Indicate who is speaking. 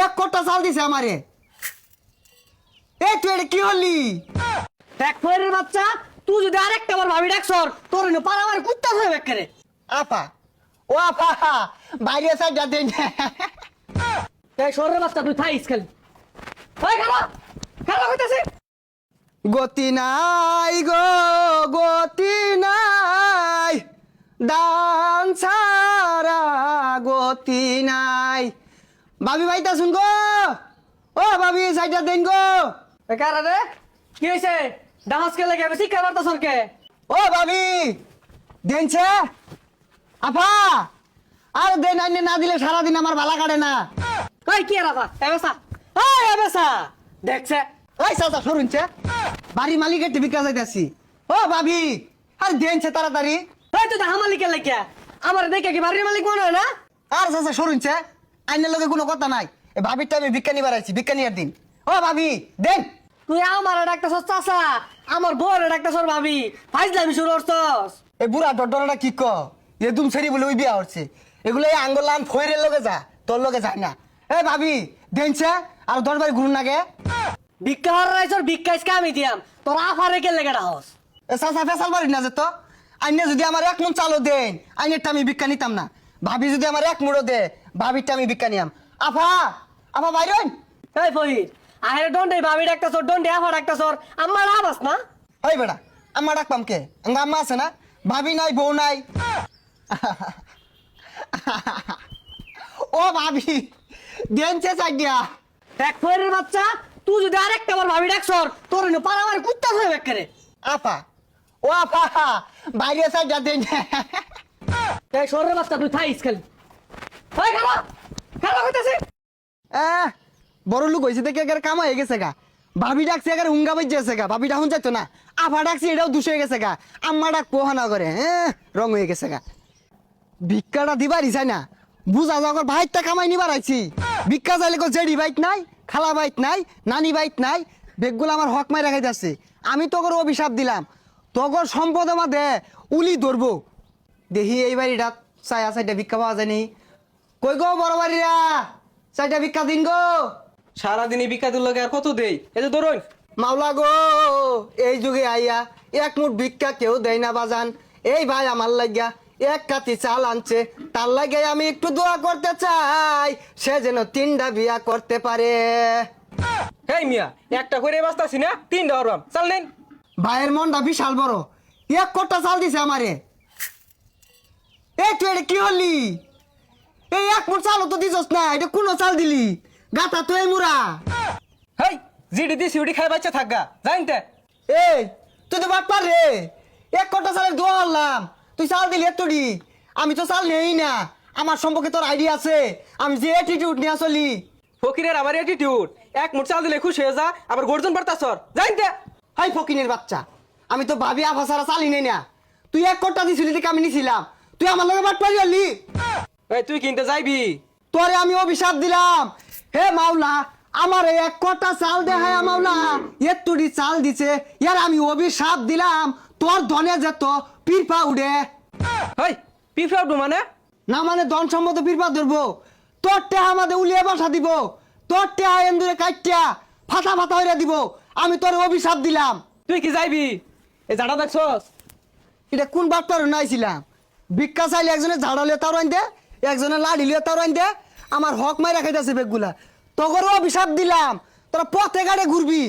Speaker 1: এক কোটা চাল দিছে আমারে। এই তুই এটা কি হলি?
Speaker 2: এক ফয়ের বাচ্চা, তুই যদি আরেকটা আমার ভাবি ডাকছর তোর না পারা আমার কুত্তা হয়ে বেকারে।
Speaker 1: আপা, ও আপা, বাইরে সাইড যা দেন।
Speaker 2: এই শহরের বাচ্চা তুই থাইস খালি। ওই খালা খালা কইতাছে
Speaker 1: গতি নাই গো, গতি নাই, দান ছাড়া গতি নাই। ভাবি ভাইতা শুন গো, ও ভাবি সাইডটা দেন গো।
Speaker 2: কারা রে কি হইছে? ডান্স কে লাগে বেশি কাবার তো সরকে।
Speaker 1: ও ভাবি দেনছে আপা, আর দেন আইনে না দিলে সারাদিন আমার ভালা কাটে না।
Speaker 2: কই কি রাফা এবেসা, ওই এবেসা দেখছে।
Speaker 1: ওই চাচা সরুনছে, বাড়ি মালিকের টিভি কাজ যাইতাছি। ও ভাবি আর দেনছে তাড়াতাড়ি।
Speaker 2: এই তুই তো মালিকের লাগে আমার দেখে কি বাড়ির মালিক মনে হয় না?
Speaker 1: আর চাচা সরুনছে, আইনের লগে কোনো কথা নাই। এ ভাবির টাইমে ভিক্ষা নিবার আইছি, ভিক্ষা নিয়ার দিন। ও ভাবি দেন।
Speaker 2: তুই আমার ডাক্তার চাচা, আমার বউর ডাক্তার ভাবি ফাইজলামি শুরু করছস।
Speaker 1: এই বুড়া ডডরটা কি ক, এ তুম ছেড়ি বলে ওই বিয়া হচ্ছে। এগুলো এই আঙ্গলান ফইরের লগে যা, তোর লগে যায় না। এ ভাবি দেনছে আর দরবারে ঘুরুন নাগে।
Speaker 2: ভিক্ষা হরাইছর ভিক্ষাইছ কামি দিয়াম তোর আফারে কে লেগে ডাহস।
Speaker 1: এ চাচা ফেসাল বাড়ি না যেত। আইনে যদি আমার এক মন চালও দেন, আইনেরটা আমি ভিক্ষা নিতাম না। ভাবি যদি আমার এক মুড়ো দে, ভাবিরটা আমি ভিক্ষা নিয়াম। আফা, আফা বাইরন।
Speaker 2: এই ফহির আহের দন্ডে ভাবি ডাক্তার দন্ডে আফা ডাক্তার আমার আবাস না।
Speaker 1: ওই বেড়া আমার ডাকপাম কে? আঙ্গা আম্মা আছে না, ভাবি নাই, বউ নাই। ও ভাবি দেনছে চাইডিয়া।
Speaker 2: এক ফয়ের বাচ্চা, তুই যদি আরেকটা আমার ভাবি ডাকছর তোর না পারা আমার কুত্তা হয়ে বেকারে।
Speaker 1: আপা, ও আপা, বাইরে সাইডটা দেন।
Speaker 2: এই শহরের বাচ্চা তুই থাইস খালি। ওই খালা খালা কইতাছে
Speaker 1: বড় লোক হয়েছে দেখে এগার কাম হয়ে গেছে গা। ভাবি ডাকছে এগার হুঙ্গা বাজছে গা, ভাবি ডাকুন যাইতো না। আফা ডাকছি এটাও দুষ হয়ে গেছে গা। আম্মা ডাক পোহানা করে রং হয়ে গেছে গা। ভিক্ষাটা দিবারই চাই না, বুঝা যাওয়ার ভাইটা কামাই নিবার আইছি। ভিক্ষা চাইলে কো জেডি বাইক নাই, খালা বাইক নাই, নানি বাইক নাই, বেগগুলো আমার হক মাই রাখাই যাচ্ছে। আমি তোর অভিশাপ দিলাম, তোর সম্পদ দে উলি ধরবো। দেখি এই বাড়িটা চাই চাইটা ভিক্ষা পাওয়া যায়নি। কই গো বড় বাড়িরা, চাইটা ভিক্ষা দিন গো।
Speaker 3: সারাদিনই বিকাতুর লগে আর কত দেই? এই যে ধরুন
Speaker 1: মাওলা গো, এই যুগে আইয়া এক মুঠ ভিক্ষা কেউ দেয় না বাজান। এই ভাই আমার লাগিয়া এক কাতি চাল আনছে, তার লাগে আমি একটু দোয়া করতে চাই, সে যেন 3টা বিয়া করতে পারে।
Speaker 3: হেই মিয়া, একটা করে বাঁচতাছি না, 3টা হরবাম, চাল নেন।
Speaker 1: ভাইয়ের মনটা বিশাল বড়, এক কোটা চাল দিছে আমারে। এই তুই এটা কি হলি? এই এক মুঠ চালও তো দিছস না, এটা কোন চাল দিলি? গাতা তো এই মুরা।
Speaker 3: হেই জিডি দি সিউডি খাই বাচ্চা থাকগা জানতে।
Speaker 1: এই তুই তো বাট পার রে, এক কোটা চালের দোয়া হলাম, তুই চাল দিলি এতটি। আমি তো চাল নেই না, আমার সম্পর্কে তোর আইডিয়া আছে, আমি যে অ্যাটিটিউড নিয়ে চলি।
Speaker 3: ফকিরের আমার অ্যাটিটিউড, এক মুঠ চাল দিলে খুশি হয়ে যা, আবার গর্জন পারতাছর জানতে।
Speaker 1: হাই ফকিনের বাচ্চা, আমি তো ভাবি আফা সারা চালি নেই না। তুই এক কোটা দিছিলি দেখে আমি নিছিলাম, তুই আমার লগে বাট পারি হলি।
Speaker 3: এই তুই কিনতে যাইবি?
Speaker 1: তোরে আমি অভিশাপ দিলাম, হে মাওলা আমার এক কোটা চাল দেখায় মাওলা, এতুটি চাল দিছে, ইয়ার আমি অভিশাপ দিলাম, তোর ধনে যেত পিরপা উড়ে।
Speaker 3: হেই পিফাউডু মানে?
Speaker 1: না মানে ধন সম্মত পিরপা ধরবো, তোর টেহা আমাদের উলিয়ে বাসা দিব, তোর টেহা এন্দুরে কাটিয়া ফাটা ফাটা হইয়া দিব। আমি তোর অভিশাপ দিলাম।
Speaker 3: তুই কি যাইবি? এই জাড়া দেখছস?
Speaker 1: এটা কোন বাটপার নাইছিলাম? ভিক্ষা চাইলে একজনে ঝাড়া লিয়ে তার দে, একজনে লাড়ি লিয়ে তার দে, আমার হক মাই রাখাইতেছে বেগগুলা। তোর অভিশাপ দিলাম, তোরা পথে গাড়ে ঘুরবি।